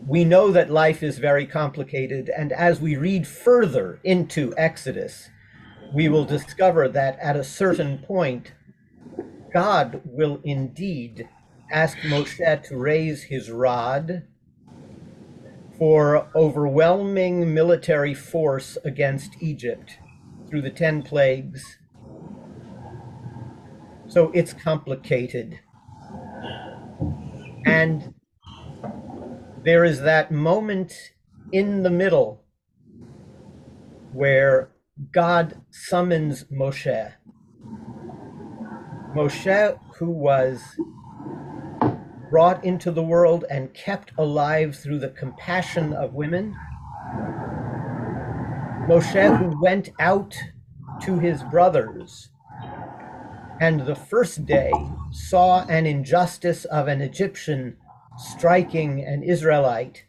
we know that life is very complicated, and as we read further into Exodus, we will discover that at a certain point, God will indeed ask Moshe to raise his rod for overwhelming military force against Egypt through the 10 plagues. So it's complicated. And there is that moment in the middle where God summons Moshe. Moshe, who was brought into the world and kept alive through the compassion of women. Moshe, who went out to his brothers and the first day saw an injustice of an Egyptian striking an Israelite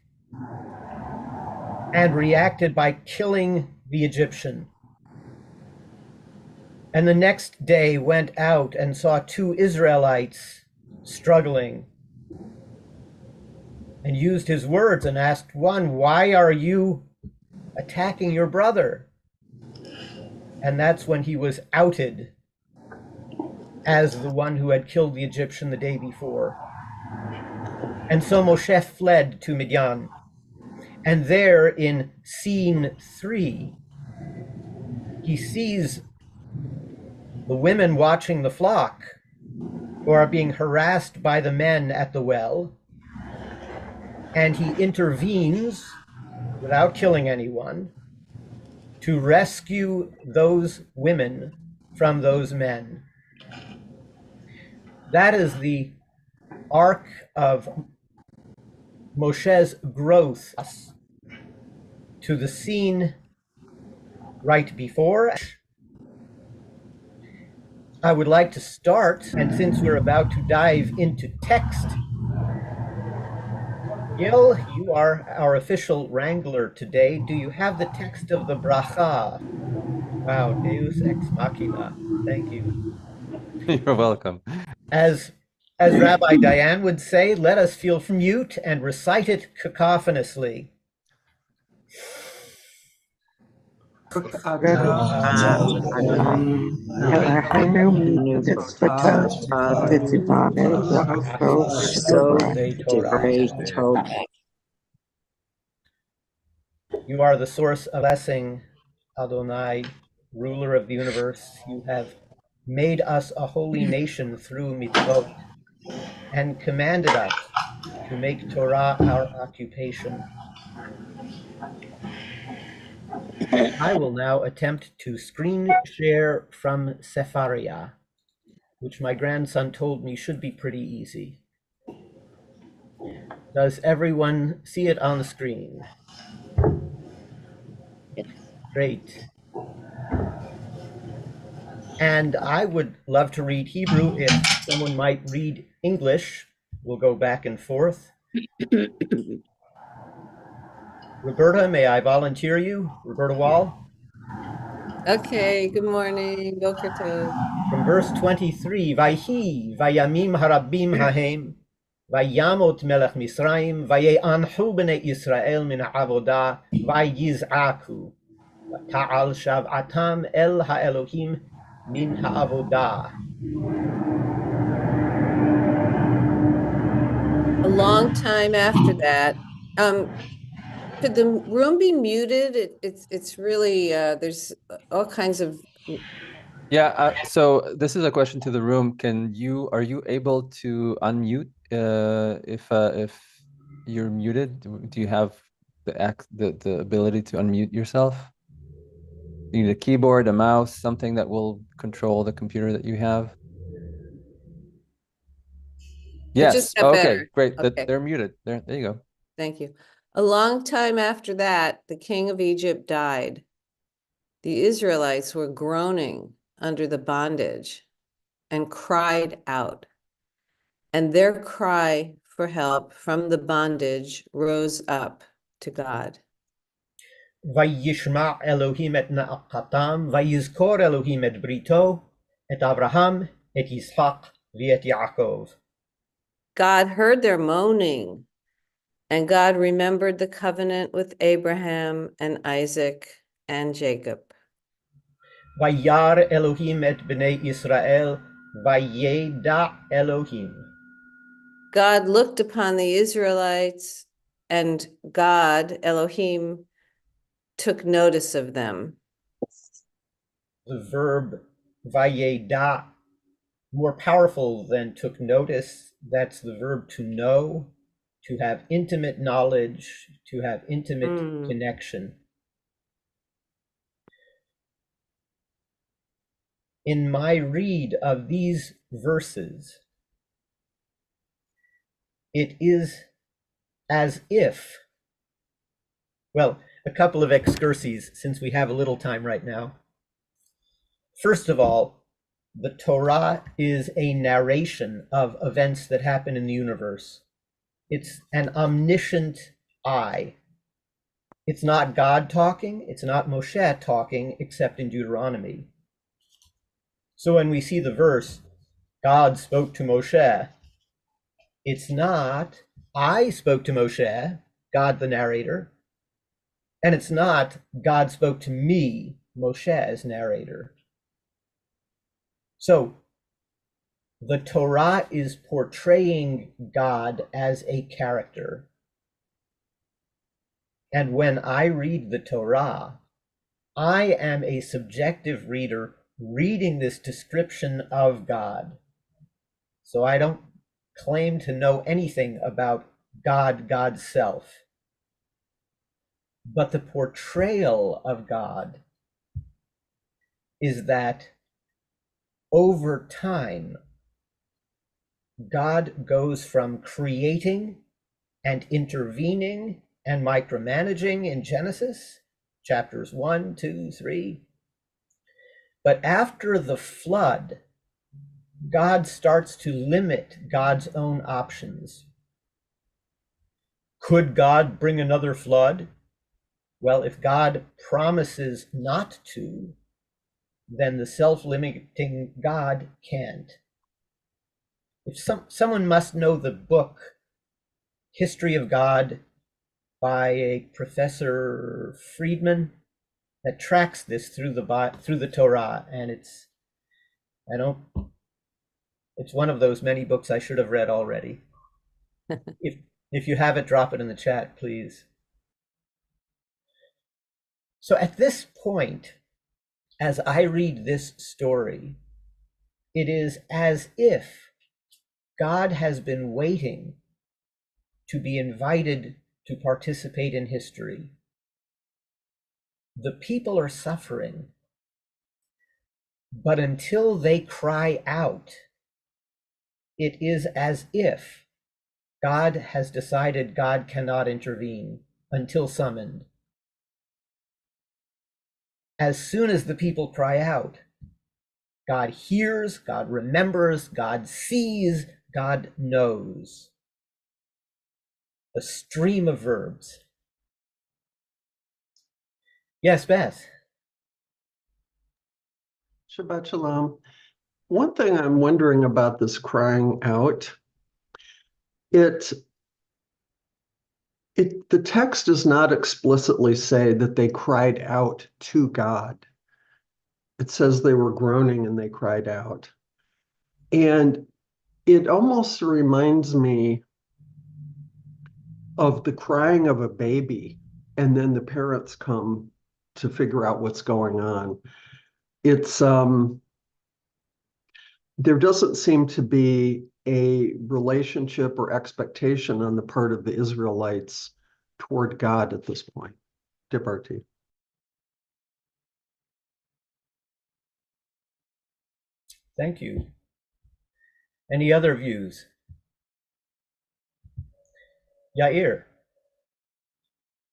and reacted by killing the Egyptian. And the next day went out and saw two Israelites struggling and used his words and asked one, "Why are you attacking your brother?" And that's when he was outed as the one who had killed the Egyptian the day before. And so Moshe fled to Midian. And there in scene 3, he sees the women watching the flock who are being harassed by the men at the well. And he intervenes without killing anyone to rescue those women from those men. That is the arc of Moshe's growth to the scene right before. I would like to start, and since we're about to dive into text, Gil, you are our official wrangler today. Do you have the text of the bracha? Wow, Deus ex machina. Thank you. You're welcome. As Rabbi Diane would say, let us feel mute and recite it cacophonously. You are the source of blessing, Adonai, ruler of the universe. You have made us a holy nation through mitzvot and commanded us to make Torah our occupation. I will now attempt to screen share from Sefaria, which my grandson told me should be pretty easy. Does everyone see it on the screen? Yes. Great. And I would love to read Hebrew. If someone might read English, we'll go back and forth. Roberta, may I volunteer you? Roberta Wall? Okay, good morning. Boker Tov. From verse 23, Vayhi, Vayamim harabim hahem, Vayamot melech Misraim, Vaye'anhu b'nei Yisrael min ha'avodah, Vayiz'aku, Ta'al shav'atam el ha'elohim min ha'avodah. A long time after that, could the room be muted? It's really there's all kinds of. Yeah, so this is a question to the room. Are you able to unmute if you're muted? Do you have the ability to unmute yourself? You need a keyboard, a mouse, something that will control the computer that you have. Yes. just got Okay, better. great. Okay. They're muted. There you go. Thank you. A long time after that, the king of Egypt died. The Israelites were groaning under the bondage and cried out. And their cry for help from the bondage rose up to God. Vayishma Elohim et na'akatam, Vayizkor Elohim et brito, et Abraham, et Yitzhak, v'et Yaakov. God heard their moaning And God remembered the covenant with Abraham and Isaac and Jacob. Vayar Elohim et bnei Israel, vayeda Elohim. God looked upon the Israelites, and God, Elohim, took notice of them. The verb vayeda, more powerful than took notice. That's the verb to know, to have intimate knowledge, to have intimate connection. In my read of these verses, it is as if, well, a couple of excurses since we have a little time right now. First of all, the Torah is a narration of events that happen in the universe. It's an omniscient I. It's not God talking, it's not Moshe talking, except in Deuteronomy. So when we see the verse, God spoke to Moshe, it's not I spoke to Moshe, God the narrator, and it's not God spoke to me, Moshe as narrator. So the Torah is portraying God as a character. And when I read the Torah, I am a subjective reader reading this description of God. So I don't claim to know anything about God, God's self. But the portrayal of God is that over time, God goes from creating and intervening and micromanaging in Genesis, chapters 1, 2, 3. But after the flood, God starts to limit God's own options. Could God bring another flood? Well, if God promises not to, then the self-limiting God can't. If someone must know the book History of God by a Professor Friedman that tracks this through the Torah, and it's one of those many books I should have read already. If you have it, drop it in the chat, please. So at this point, as I read this story, it is as if God has been waiting to be invited to participate in history. The people are suffering, but until they cry out, it is as if God has decided God cannot intervene until summoned. As soon as the people cry out, God hears, God remembers, God sees, God knows. A stream of verbs. Yes, Beth. Shabbat Shalom. One thing I'm wondering about this crying out, the text does not explicitly say that they cried out to God. It says they were groaning and they cried out. And it almost reminds me of the crying of a baby, and then the parents come to figure out what's going on. It's there doesn't seem to be a relationship or expectation on the part of the Israelites toward God at this point. Dibarti. Thank you. Any other views? Yair.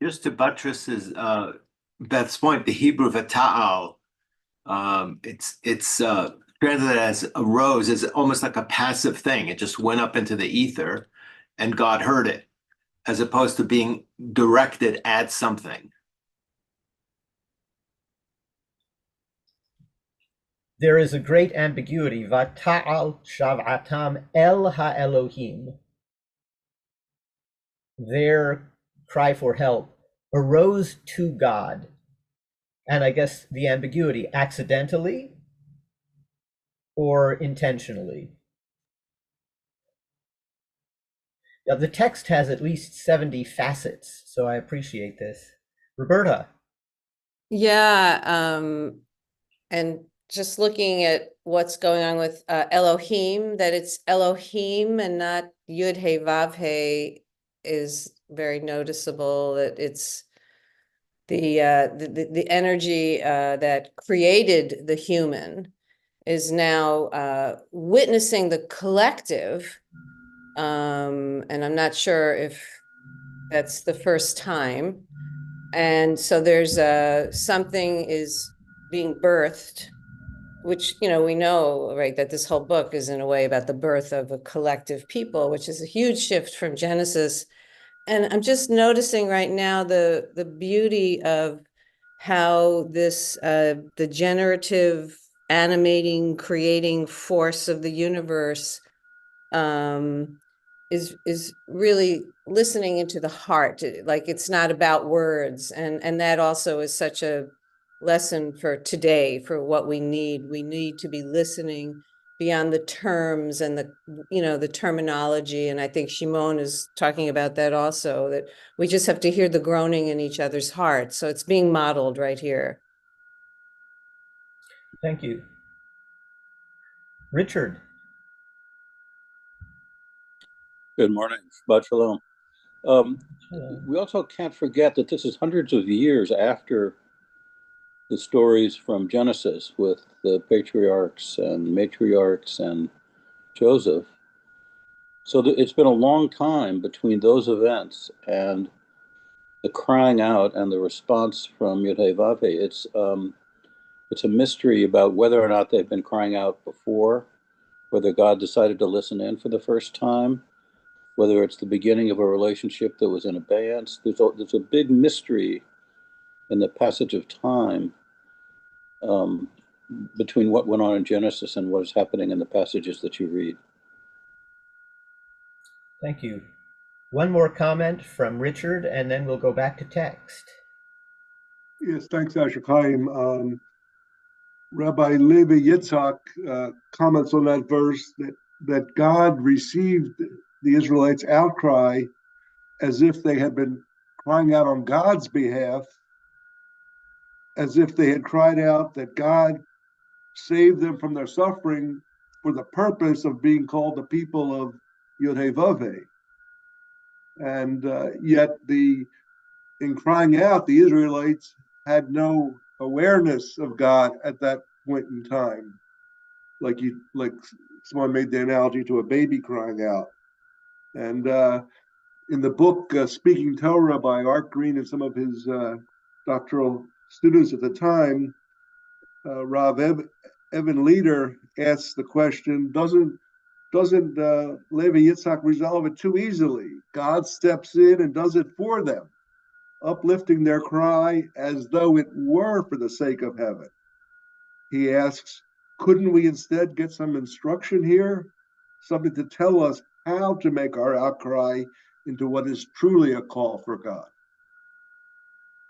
Just to buttress Beth's point, the Hebrew vata'al, it's translated as arose, is almost like a passive thing. It just went up into the ether and God heard it, as opposed to being directed at something. There is a great ambiguity. Vata'al shav'atam el ha'elohim. their cry for help arose to God. And I guess the ambiguity, accidentally or intentionally. Now, the text has at least 70 facets, so I appreciate this. Roberta. Yeah, and just looking at what's going on with Elohim, that it's Elohim and not Yud He Vav He is very noticeable. That it's the energy that created the human is now witnessing the collective, and I'm not sure if that's the first time. And so there's something is being birthed, which, you know, we know, right, that this whole book is in a way about the birth of a collective people, which is a huge shift from Genesis. And I'm just noticing right now the beauty of how this the generative animating creating force of the universe is really listening into the heart. Like, it's not about words, and that also is such a lesson for today, for what we need to be listening beyond the terms and the, you know, the terminology. And I think Shimon is talking about that also, that we just have to hear the groaning in each other's hearts. So it's being modeled right here. Thank you. Richard. Good morning. Shabbat shalom. We also can't forget that this is hundreds of years after the stories from Genesis with the patriarchs and matriarchs and Joseph. So it's been a long time between those events and the crying out and the response from Yud-Heh-Vav-Heh. It's a mystery about whether or not they've been crying out before, whether God decided to listen in for the first time, whether it's the beginning of a relationship that was in abeyance. There's a big mystery in the passage of time between what went on in Genesis and what is happening in the passages that you read. Thank you. One more comment from Richard, and then we'll go back to text. Yes, thanks, Asher Chaim. Rabbi Levi Yitzhak comments on that verse that God received the Israelites' outcry as if they had been crying out on God's behalf, as if they had cried out that God saved them from their suffering for the purpose of being called the people of Yod-Heh-Vav-Heh. And yet in crying out, the Israelites had no awareness of God at that point in time. Like someone made the analogy to a baby crying out. And in the book Speaking Torah by Art Green and some of his doctoral students at the time, Rav Evan Leader asks the question, doesn't Levi Yitzhak resolve it too easily? God steps in and does it for them, uplifting their cry as though it were for the sake of heaven. He asks, couldn't we instead get some instruction here? Something to tell us how to make our outcry into what is truly a call for God.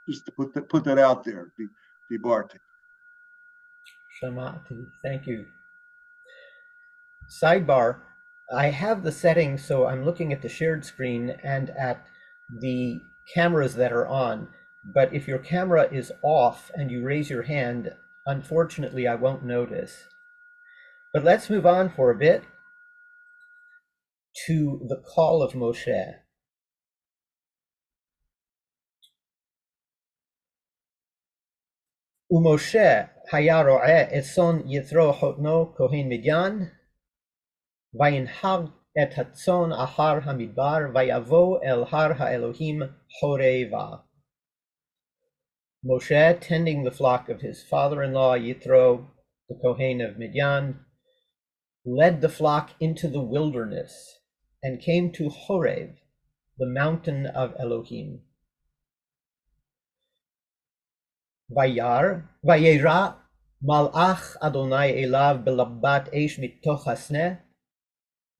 Just to put that out there, Dibarti. Shamati, thank you. Sidebar, I have the settings, so I'm looking at the shared screen and at the cameras that are on. But if your camera is off and you raise your hand, unfortunately, I won't notice. But let's move on for a bit to the call of Moshe. Umoshe haya ro'eh et son Yitro hotno kohen Midyan, vayinhag et hatzon ahar hamidbar, vayavo el har ha'elohim horeva. Moshe, tending the flock of his father-in-law Yitro, the Kohen of Midian, led the flock into the wilderness and came to Horeb, the mountain of Elohim. Vayera malach Adonai elav belabbat eish mitoch hasneh.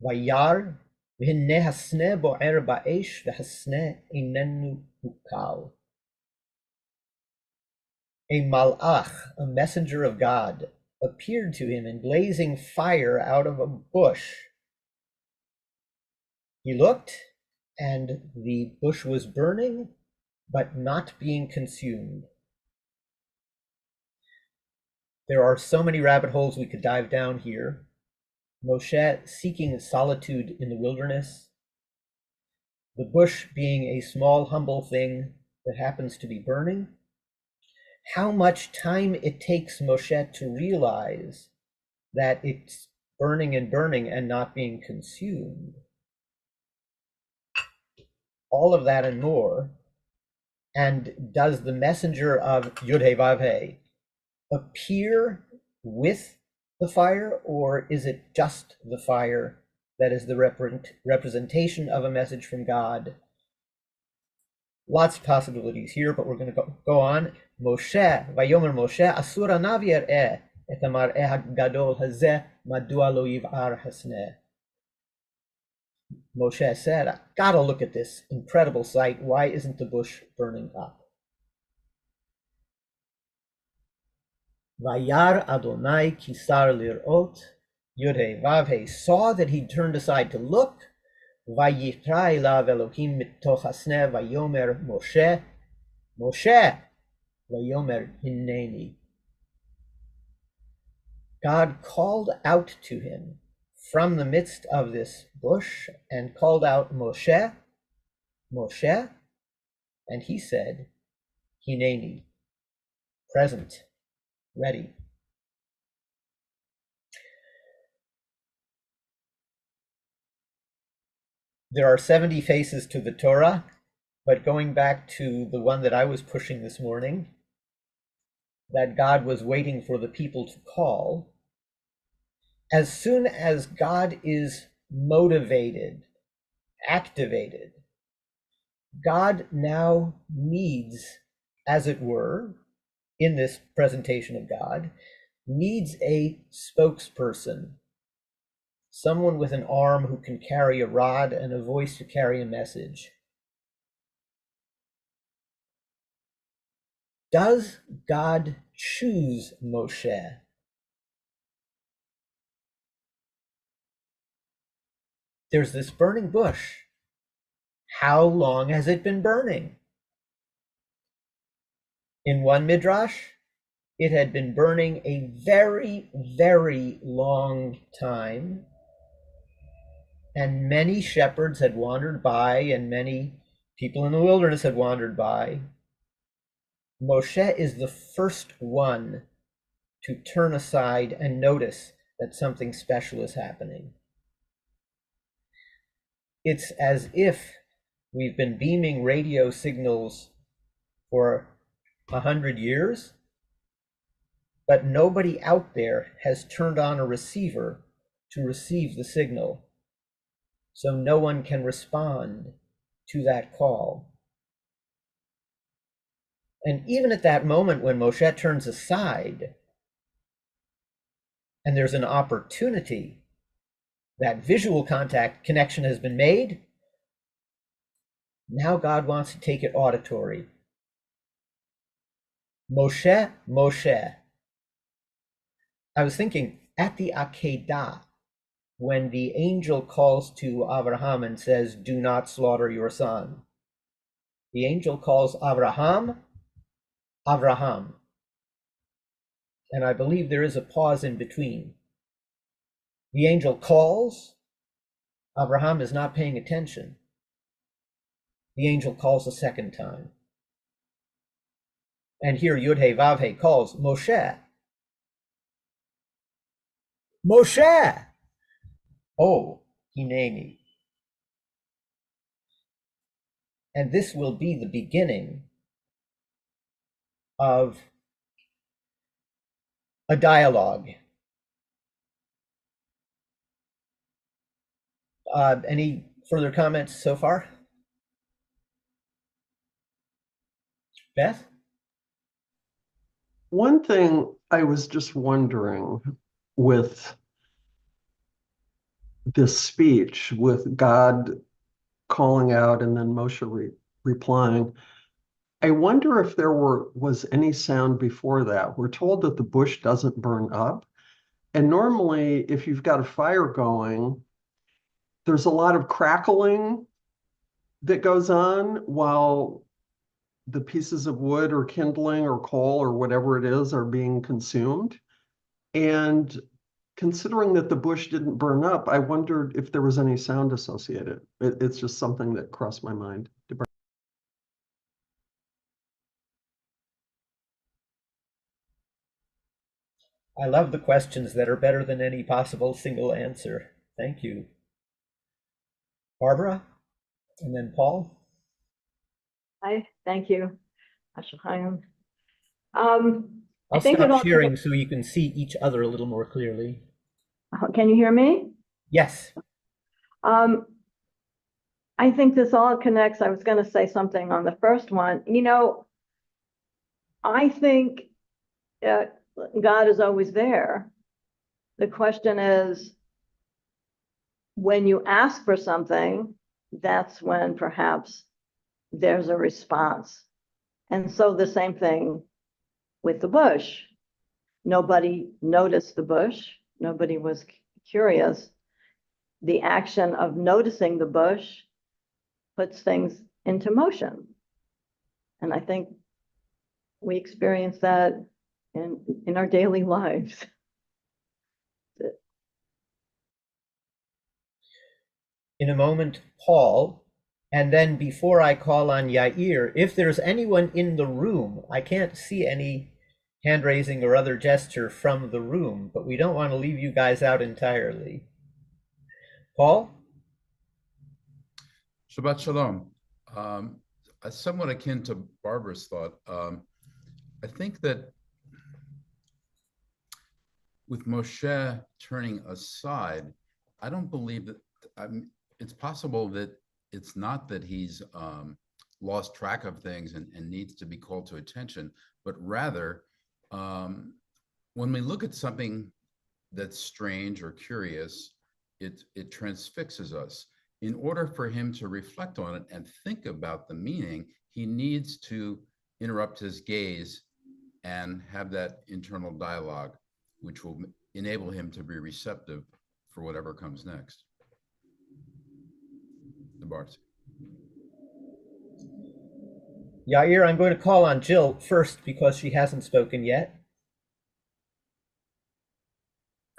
Vayar והנה הסנה בוער באש והסנה איננו הוקל. A malach, a messenger of God, appeared to him in blazing fire out of a bush. He looked, and the bush was burning, but not being consumed. There are so many rabbit holes we could dive down here. Moshe seeking solitude in the wilderness, the bush being a small, humble thing that happens to be burning. How much time it takes Moshe to realize that it's burning and not being consumed. All of that and more. And does the messenger of Yud-Heh-Vav-Heh appear with the fire, or is it just the fire that is the representation of a message from God? Lots of possibilities here, but we're going to go on. Moshe, Vayomer Moshe, Asura Navir et Amar'eh Gadol Hazeh, Madua lo yiv'ar hasneh. Moshe said, I gotta look at this incredible sight. Why isn't the bush burning up? Vayar Adonai kisar lir'ot, Yud-Heh-Vav-Heh saw that he turned aside to look. Vayikra elav Elohim mitoch hasneh, Vayomer Moshe, Moshe, Vayomer hineni. God called out to him from the midst of this bush and called out, Moshe, Moshe, and he said, Hineni, present, ready. There are 70 faces to the Torah, but going back to the one that I was pushing this morning, that God was waiting for the people to call. As soon as God is motivated, activated, God now needs, as it were, in this presentation of God, needs a spokesperson, someone with an arm who can carry a rod and a voice to carry a message. Does God choose Moshe? There's this burning bush. How long has it been burning? In one midrash, it had been burning a very, very long time, and many shepherds had wandered by, and many people in the wilderness had wandered by. Moshe is the first one to turn aside and notice that something special is happening. It's as if we've been beaming radio signals for 100 years, but nobody out there has turned on a receiver to receive the signal. So no one can respond to that call. And even at that moment when Moshe turns aside and there's an opportunity, that visual connection has been made. Now God wants to take it auditory. Moshe, Moshe. I was thinking at the Akedah, when the angel calls to Abraham and says, do not slaughter your son. The angel calls Abraham, Abraham. And I believe there is a pause in between. The angel calls, Abraham is not paying attention. The angel calls a second time. And here Yud-Heh-Vav-Heh calls Moshe. Moshe! Oh, Hineni. And this will be the beginning of a dialogue. Any further comments so far? Beth? One thing I was just wondering with this speech with God calling out and then Moshe replying. I wonder if there was any sound before that. We're told that the bush doesn't burn up. And normally, if you've got a fire going, there's a lot of crackling that goes on while the pieces of wood or kindling or coal or whatever it is are being consumed. And considering that the bush didn't burn up, I wondered if there was any sound associated. It's just something that crossed my mind. I love the questions that are better than any possible single answer. Thank you. Barbara, and then Paul. Hi, thank you. Ashahayim. I'll stop sharing so you can see each other a little more clearly. Can you hear me? Yes. I think this all connects. I was going to say something on the first one. You know, I think God is always there. The question is, when you ask for something, that's when perhaps there's a response. And so the same thing with the bush. Nobody noticed the bush. Nobody was curious. The action of noticing the bush puts things into motion. And I think we experience that in our daily lives. In a moment, Paul, and then before I call on Yair, if there's anyone in the room, I can't see any hand raising or other gesture from the room, but we don't want to leave you guys out entirely. Paul? Shabbat Shalom. Somewhat akin to Barbara's thought, I think that with Moshe turning aside, I don't believe that, it's possible that it's not that he's lost track of things and needs to be called to attention, but rather when we look at something that's strange or curious, it transfixes us. In order for him to reflect on it and think about the meaning, he needs to interrupt his gaze and have that internal dialogue, which will enable him to be receptive for whatever comes next. The Bart. Yair, I'm going to call on Jill first because she hasn't spoken yet.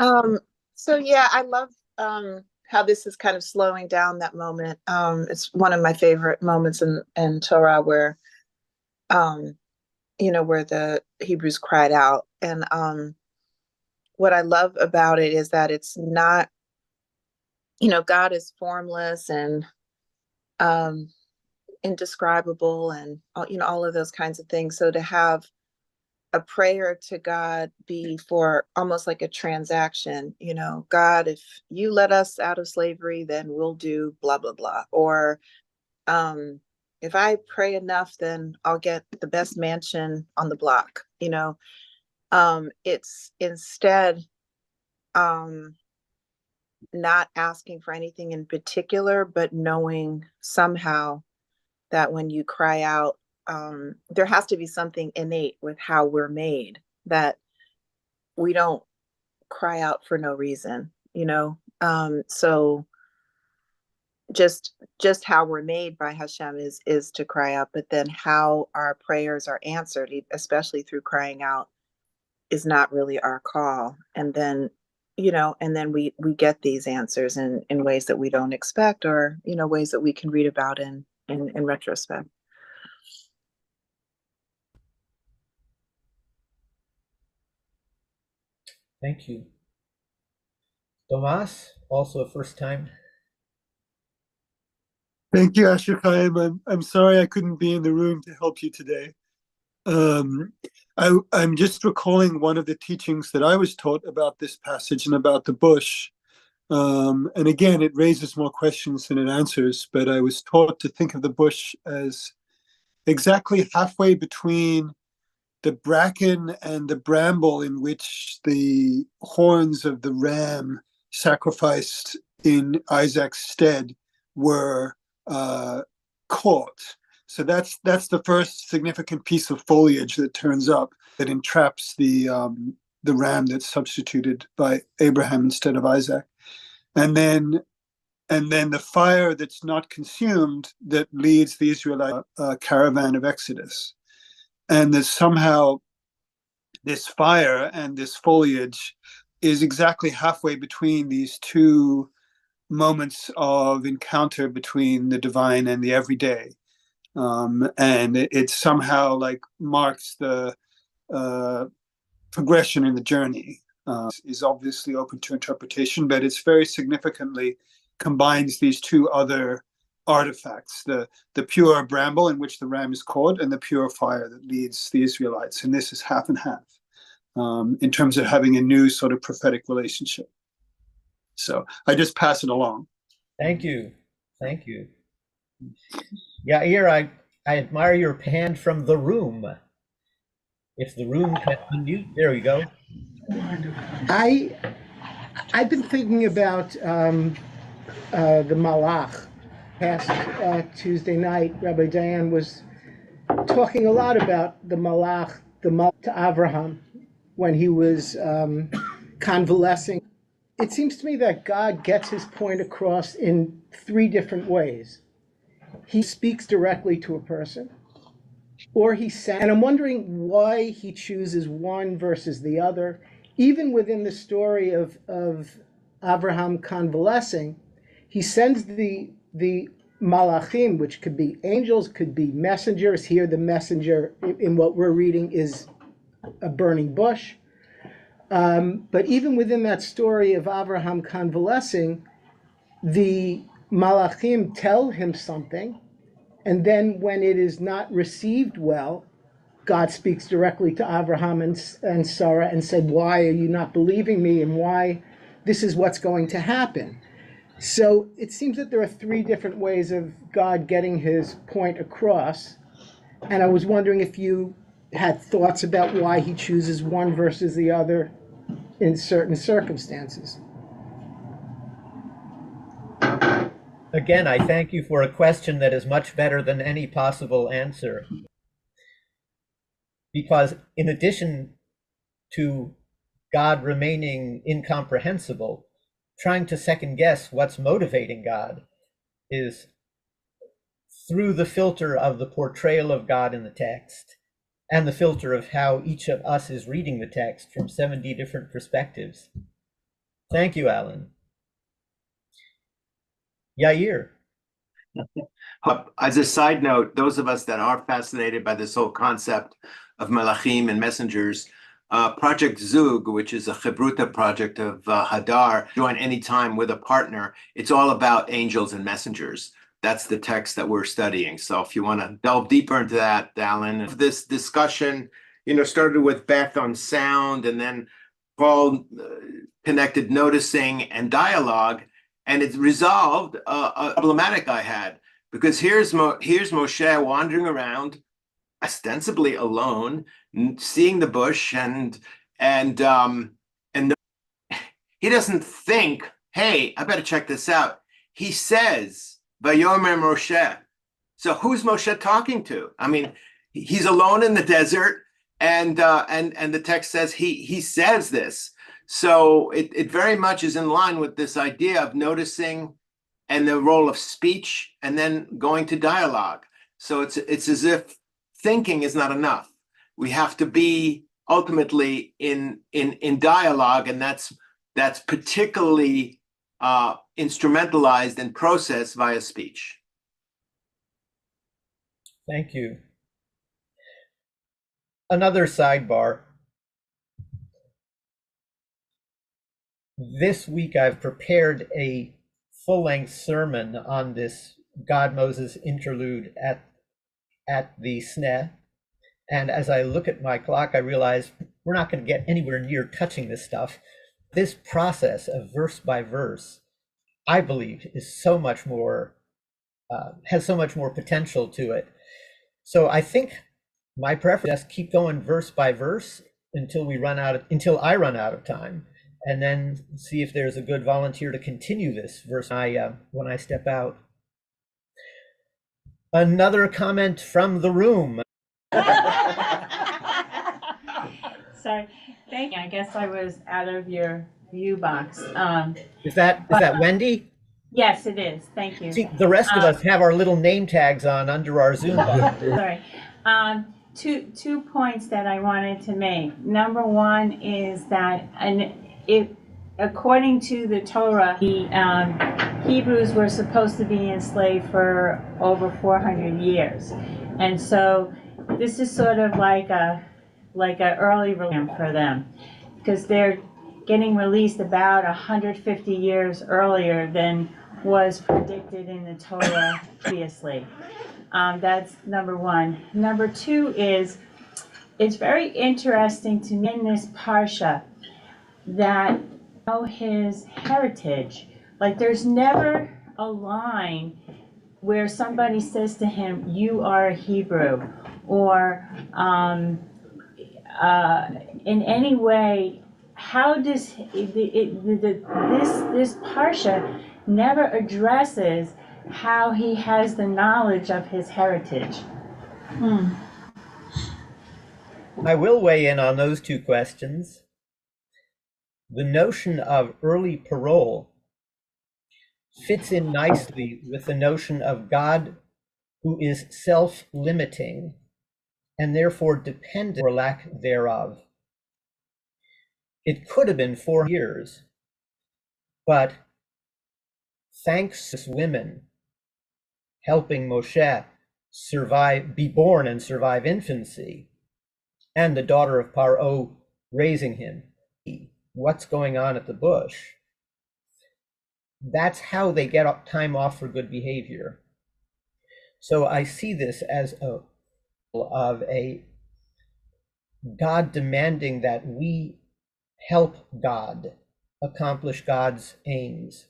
So yeah, I love how this is kind of slowing down that moment. It's one of my favorite moments in Torah where, where the Hebrews cried out. And what I love about it is that it's not, God is formless and indescribable and, all of those kinds of things. So to have a prayer to God be for almost like a transaction, God, if you let us out of slavery, then we'll do blah, blah, blah. Or if I pray enough, then I'll get the best mansion on the block. It's instead not asking for anything in particular, but knowing somehow that when you cry out, there has to be something innate with how we're made, that we don't cry out for no reason, so just how we're made by Hashem is to cry out, but then how our prayers are answered, especially through crying out, is not really our call. And then we get these answers in ways that we don't expect, or ways that we can read about in retrospect. Thank you. Tomas, also a first time. Thank you, Asher Chaim. I'm sorry I couldn't be in the room to help you today. I'm just recalling one of the teachings that I was taught about this passage and about the bush. And again, it raises more questions than it answers, but I was taught to think of the bush as exactly halfway between the bracken and the bramble in which the horns of the ram sacrificed in Isaac's stead were caught. So that's the first significant piece of foliage that turns up that entraps the ram that's substituted by Abraham instead of Isaac. And then the fire that's not consumed that leads the Israelite caravan of Exodus. And that somehow this fire and this foliage is exactly halfway between these two moments of encounter between the divine and the everyday. And it somehow like marks the progression in the journey. Is obviously open to interpretation, but it's very significantly combines these two other artifacts, the pure bramble in which the ram is caught and the pure fire that leads the Israelites. And this is half and half in terms of having a new sort of prophetic relationship. So I just pass it along. Thank you. Thank you. Yair, I admire your hand from the room. If the room can unmute, there we go. I've been thinking about the Malach. Past Tuesday night, Rabbi Diane was talking a lot about the Malach, to Avraham when he was convalescing. It seems to me that God gets his point across in three different ways. He speaks directly to a person, or he sends, and I'm wondering why he chooses one versus the other. Even within the story of Avraham convalescing, he sends the malachim, which could be angels, could be messengers. Here, the messenger in what we're reading is a burning bush. But even within that story of Avraham convalescing, the malachim tell him something, and then when it is not received well, God speaks directly to Avraham and Sarah and said, why are you not believing me, and why this is what's going to happen? So it seems that there are three different ways of God getting his point across. And I was wondering if you had thoughts about why he chooses one versus the other in certain circumstances. Again, I thank you for a question that is much better than any possible answer. Because in addition to God remaining incomprehensible, trying to second guess what's motivating God is through the filter of the portrayal of God in the text and the filter of how each of us is reading the text from 70 different perspectives. Thank you, Alan. Yair. As a side note, those of us that are fascinated by this whole concept of malachim and messengers, Project Zug, which is a Chibruta project of Hadar, join anytime with a partner. It's all about angels and messengers. That's the text that we're studying. So if you want to delve deeper into that, Alan, this discussion, started with Beth on sound, and then Paul connected noticing and dialogue, and it resolved a problematic I had, because here's Moshe wandering around, ostensibly alone, seeing the bush, and he doesn't think, hey, I better check this out. He says, Vayomer Moshe. So who's Moshe talking to? I mean, he's alone in the desert, and the text says he says this. So it very much is in line with this idea of noticing and the role of speech, and then going to dialogue. So it's as if thinking is not enough. We have to be ultimately in dialogue, and that's particularly instrumentalized and processed via speech. Thank you. Another sidebar. This week I've prepared a full-length sermon on this God-Moses interlude at the SNE. And as I look at my clock, I realize we're not going to get anywhere near touching this stuff. This process of verse by verse, I believe, is so much more, has so much more potential to it. So I think my preference is just keep going verse by verse until I run out of time. and then see if there's a good volunteer to continue this verse when I step out. Another comment from the room. Sorry, thank you. I guess I was out of your view box. Is that Wendy? Yes, it is. Thank you. See, the rest of us have our little name tags on under our Zoom box. Sorry. Two points that I wanted to make. Number one is that, according to the Torah, the Hebrews were supposed to be enslaved for over 400 years, and so this is sort of like a early release for them, because they're getting released about 150 years earlier than was predicted in the Torah previously. That's number one. Number two is, it's very interesting to me in this parsha that know his heritage. Like, there's never a line where somebody says to him, "You are a Hebrew," or in any way. How does this parsha never addresses how he has the knowledge of his heritage? I will weigh in on those two questions. The notion of early parole fits in nicely with the notion of God who is self-limiting and therefore dependent or lack thereof. It could have been 4 years, but thanks to women helping Moshe be born and survive infancy, and the daughter of Paro raising him, what's going on at the bush, that's how they get time off for good behavior. So I see this as a God demanding that we help God accomplish God's aims.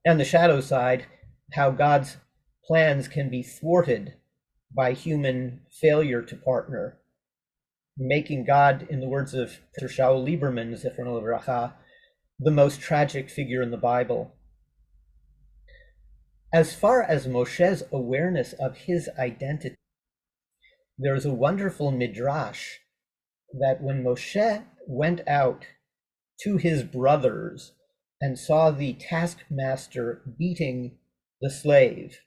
And the shadow side, how God's plans can be thwarted by human failure to partner, making God, in the words of Shaul Lieberman, Zichrono Livracha, the most tragic figure in the Bible. As far as Moshe's awareness of his identity, there's a wonderful midrash that when Moshe went out to his brothers and saw the taskmaster beating the slave,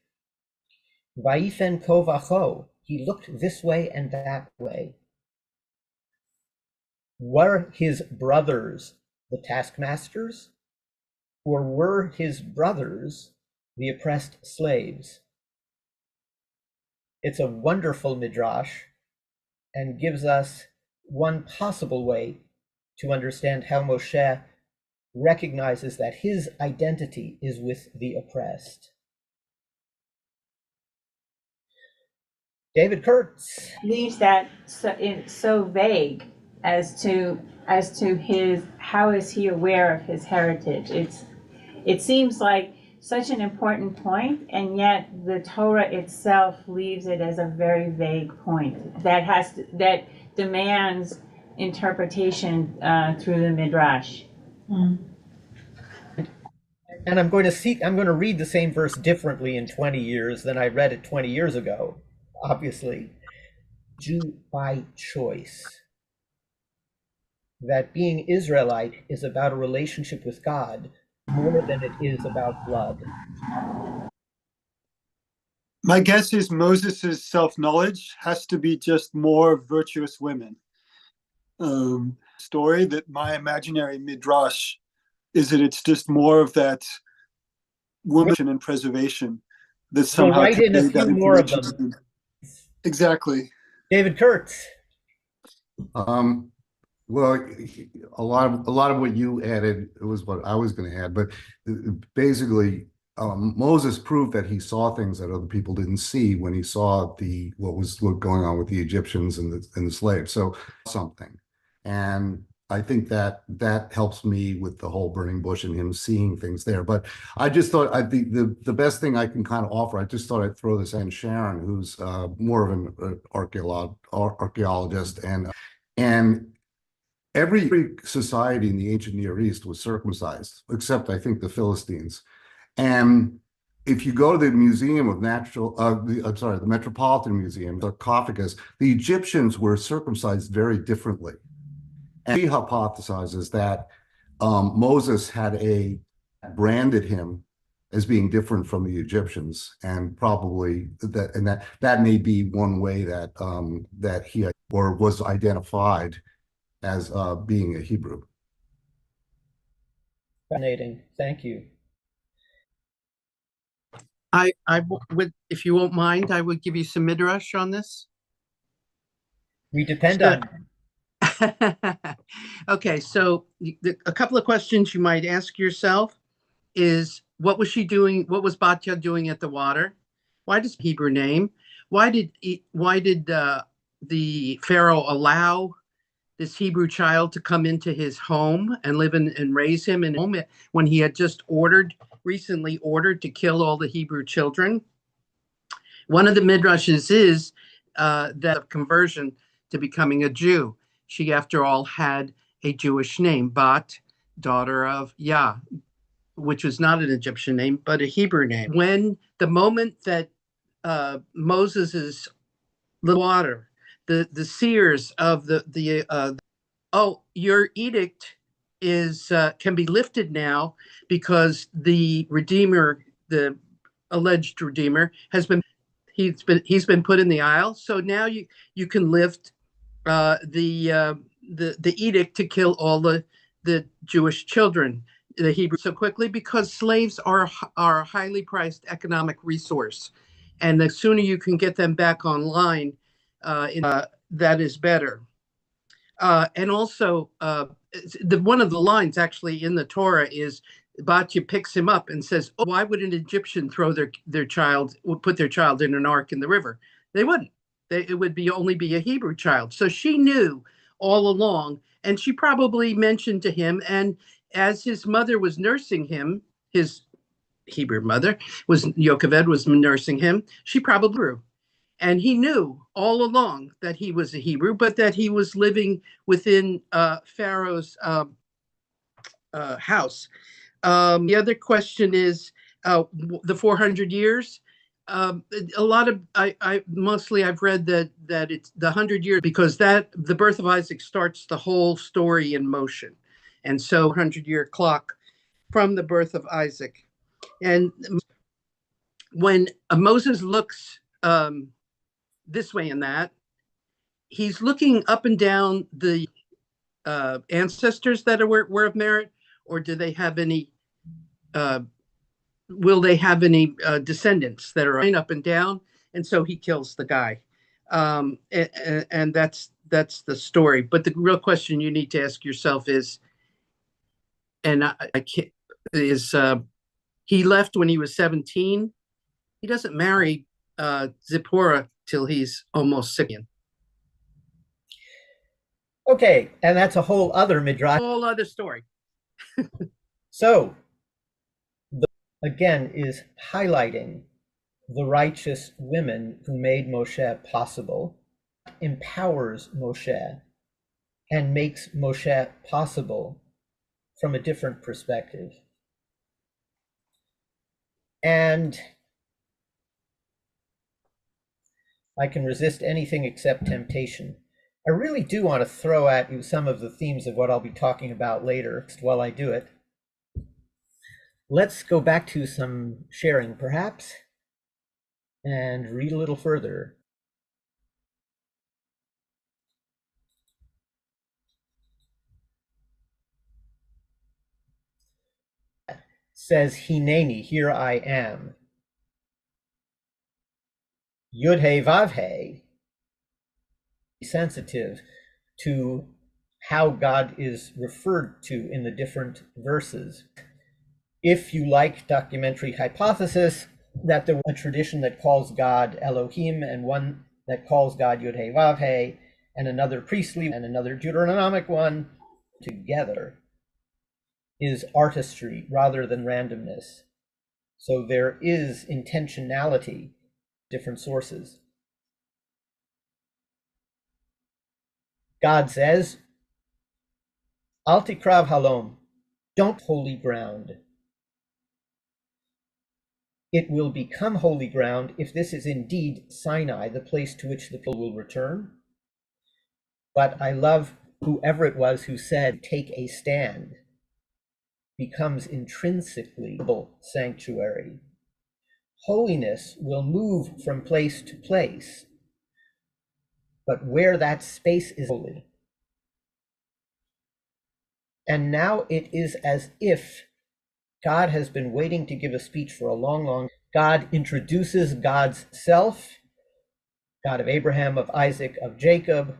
Vaifen kovacho, he looked this way and that way. Were his brothers the taskmasters, or were his brothers the oppressed slaves? It's a wonderful midrash and gives us one possible way to understand how Moshe recognizes that his identity is with the oppressed. David Kurtz Leaves that so vague as to his, how is he aware of his heritage? It seems like such an important point, and yet the Torah itself leaves it as a very vague point that demands interpretation through the midrash. And I'm going to read the same verse differently in 20 years than I read it 20 years ago, obviously. Jew by choice. That being Israelite is about a relationship with God more than it is about blood. My guess is Moses's self-knowledge has to be just more virtuous women. Story that my imaginary midrash is that it's just more of that woman and preservation that somehow so write in a few more of them. Exactly. David Kurtz. Well, a lot of what you added was what I was going to add, but basically, Moses proved that he saw things that other people didn't see when he saw what was going on with the Egyptians and the slaves. So something, and I think that helps me with the whole burning bush and him seeing things there. But I just thought the best thing I can kind of offer, I just thought I'd throw this in Sharon, who's more of an archaeologist, and every society in the ancient Near East was circumcised, except I think the Philistines. And if you go to the Museum of Natural, the Metropolitan Museum, the sarcophagus, the Egyptians were circumcised very differently. And he hypothesizes that Moses had branded him as being different from the Egyptians, and probably that may be one way that that he or was identified as being a Hebrew. Fascinating. Thank you. I would, if you won't mind, I would give you some midrash on this. We depend on Okay, so a couple of questions you might ask yourself is, what was she doing? What was Batya doing at the water? Why does Hebrew name? Why did the Pharaoh allow this Hebrew child to come into his home and live and raise him in home when he had just recently ordered to kill all the Hebrew children? One of the midrashes is that of conversion to becoming a Jew. She, after all, had a Jewish name, Bat, daughter of Yah, which was not an Egyptian name, but a Hebrew name. When the moment that Moses is the water, the seers of your edict is can be lifted now because the Redeemer, the alleged Redeemer, he's been put in the aisle. So now you can lift the edict to kill all the Jewish children, the Hebrew, so quickly, because slaves are a highly priced economic resource, and the sooner you can get them back online, that is better. And also, one of the lines actually in the Torah is Batya picks him up and says, "Oh, why would an Egyptian throw put their child in an ark in the river? They wouldn't. It would only be a Hebrew child." So she knew all along, and she probably mentioned to him. And as his mother was nursing him, his Hebrew mother Yocheved was nursing him. She probably grew. And he knew all along that he was a Hebrew, but that he was living within Pharaoh's house. The other question is the 400 years. A lot of I've read that it's the 100 years, because the birth of Isaac starts the whole story in motion, and so 100-year clock from the birth of Isaac. And when Moses looks this way and that, he's looking up and down the ancestors that were of merit, or do they have any? Will they have any descendants that are up and down? And so he kills the guy, and that's the story. But the real question you need to ask yourself is, and I can't, is he left when he was 17? He doesn't marry Zipporah till he's almost 60. Okay, and that's a whole other midrash. Whole other story. So, again, is highlighting the righteous women who made Moshe possible, empowers Moshe, and makes Moshe possible from a different perspective. And I can resist anything except temptation. I really do want to throw at you some of the themes of what I'll be talking about later while I do it. Let's go back to some sharing, perhaps, and read a little further. Says, Hineni, here I am. Yud He Vav He, sensitive to how God is referred to in the different verses. If you like documentary hypothesis, that there was a tradition that calls God Elohim, and one that calls God Yud He Vav He, and another priestly and another Deuteronomic one together, is artistry rather than randomness. So there is intentionality, different sources. God says, Al tikrav halom, don't holy ground. It will become holy ground if this is indeed Sinai, the place to which the people will return. But I love whoever it was who said, take a stand, becomes intrinsically sanctuary. Holiness will move from place to place, but where that space is holy. And now it is as if God has been waiting to give a speech for a long, long time. God introduces God's self, God of Abraham, of Isaac, of Jacob.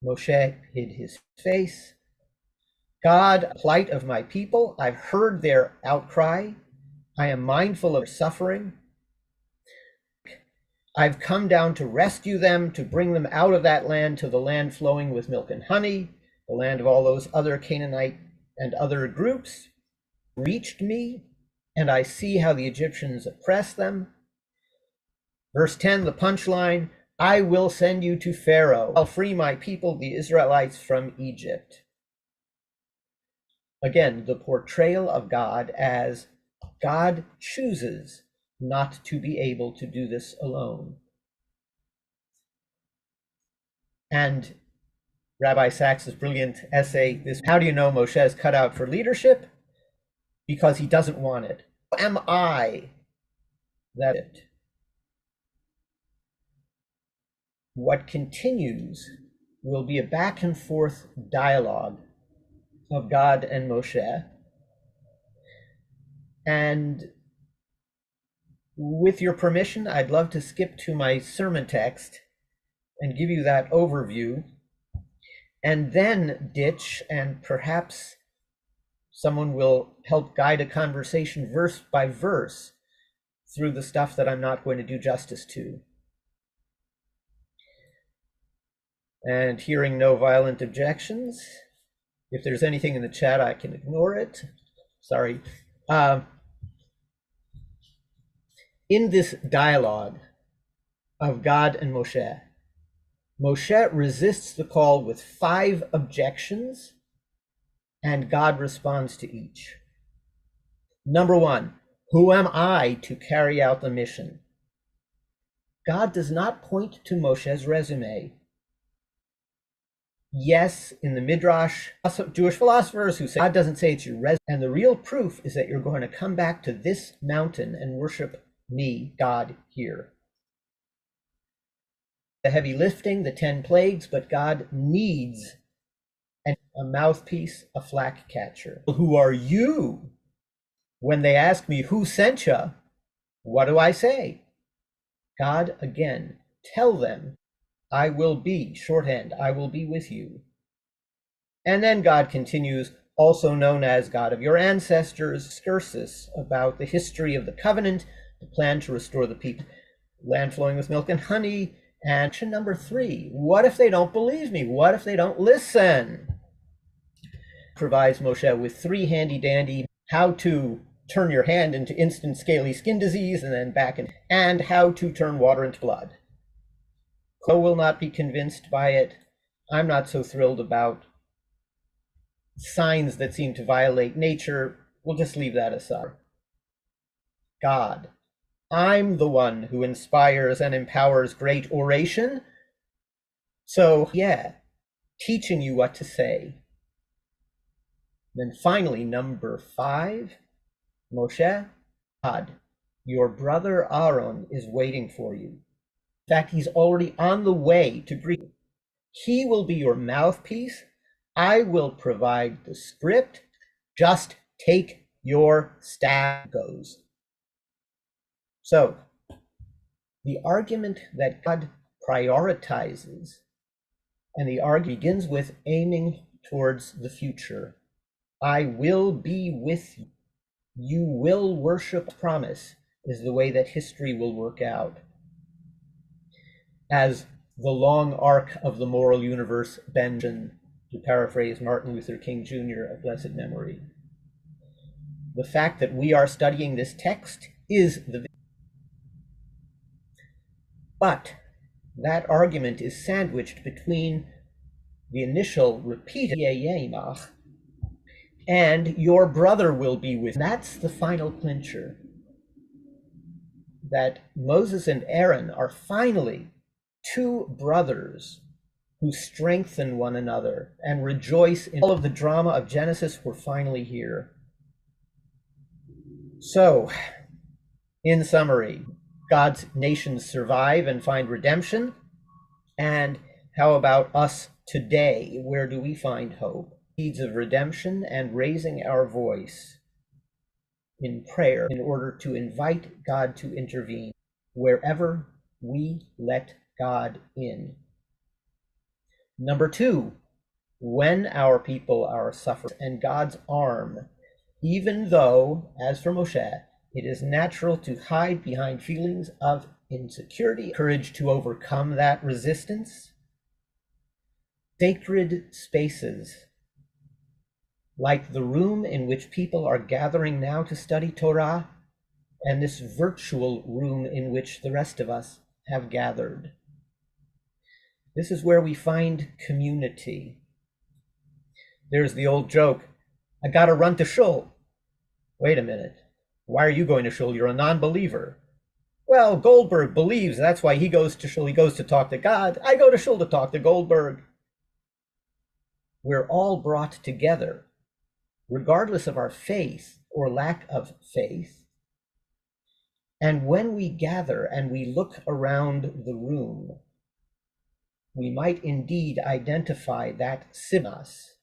Moshe hid his face. God, plight of my people, I've heard their outcry. I am mindful of their suffering. I've come down to rescue them, to bring them out of that land to the land flowing with milk and honey, the land of all those other Canaanite and other groups. Reached me, and I see how the Egyptians oppress them. Verse 10, the punchline, I will send you to Pharaoh. I'll free my people, the Israelites, from Egypt. Again, the portrayal of God as God chooses not to be able to do this alone. And Rabbi Sachs's brilliant essay, this, how do you know Moshe is cut out for leadership? Because he doesn't want it. Am I that it? What continues will be a back and forth dialogue of God and Moshe. And with your permission, I'd love to skip to my sermon text and give you that overview, and then ditch, and perhaps someone will help guide a conversation verse by verse through the stuff that I'm not going to do justice to. And hearing no violent objections, if there's anything in the chat, I can ignore it. Sorry. In this dialogue of God and Moshe, Moshe resists the call with 5 objections, and God responds to each. Number 1, who am I to carry out the mission? God does not point to Moshe's resume. Yes, in the Midrash, Jewish philosophers who say God doesn't say it's your resume, and the real proof is that you're going to come back to this mountain and worship me, God, here. The heavy lifting, the 10 plagues, but God needs a mouthpiece, a flack catcher. Who are you? When they ask me who sent you, what do I say? God, again, tell them, I will be, shorthand, I will be with you. And then God continues, also known as God of your ancestors, discursus about the history of the covenant, the plan to restore the people, land flowing with milk and honey. And action number 3, what if they don't believe me? What if they don't listen? Provides Moshe with 3 handy-dandy how to turn your hand into instant scaly skin disease and then back in, and how to turn water into blood. Crow will not be convinced by it. I'm not so thrilled about signs that seem to violate nature. We'll just leave that aside. God, I'm the one who inspires and empowers great oration. So yeah, teaching you what to say. Then finally, number 5, Moshe, God, your brother Aaron is waiting for you. In fact, he's already on the way to greet you. He will be your mouthpiece. I will provide the script. Just take your staff goes. So, the argument that God prioritizes, and the argument begins with aiming towards the future. I will be with you. You will worship promise is the way that history will work out. As the long arc of the moral universe bends, to paraphrase Martin Luther King Jr. of blessed memory. The fact that we are studying this text is the... But that argument is sandwiched between the initial repeated and your brother will be with you. That's the final clincher. That Moses and Aaron are finally two brothers who strengthen one another and rejoice in all of the drama of Genesis. We're finally here. So, in summary, God's nations survive and find redemption. And how about us today? Where do we find hope? Deeds of redemption and raising our voice in prayer in order to invite God to intervene wherever we let God in. Number two, when our people are suffering and God's arm, even though, as for Moshe, it is natural to hide behind feelings of insecurity, courage to overcome that resistance. Sacred spaces, like the room in which people are gathering now to study Torah, and this virtual room in which the rest of us have gathered. This is where we find community. There's the old joke, I gotta run to shul. Wait a minute, why are you going to shul? You're a non-believer. Well, Goldberg believes, that's why he goes to shul. He goes to talk to God. I go to shul to talk to Goldberg. We're all brought together, regardless of our faith or lack of faith. And when we gather and we look around the room, we might indeed identify that in us.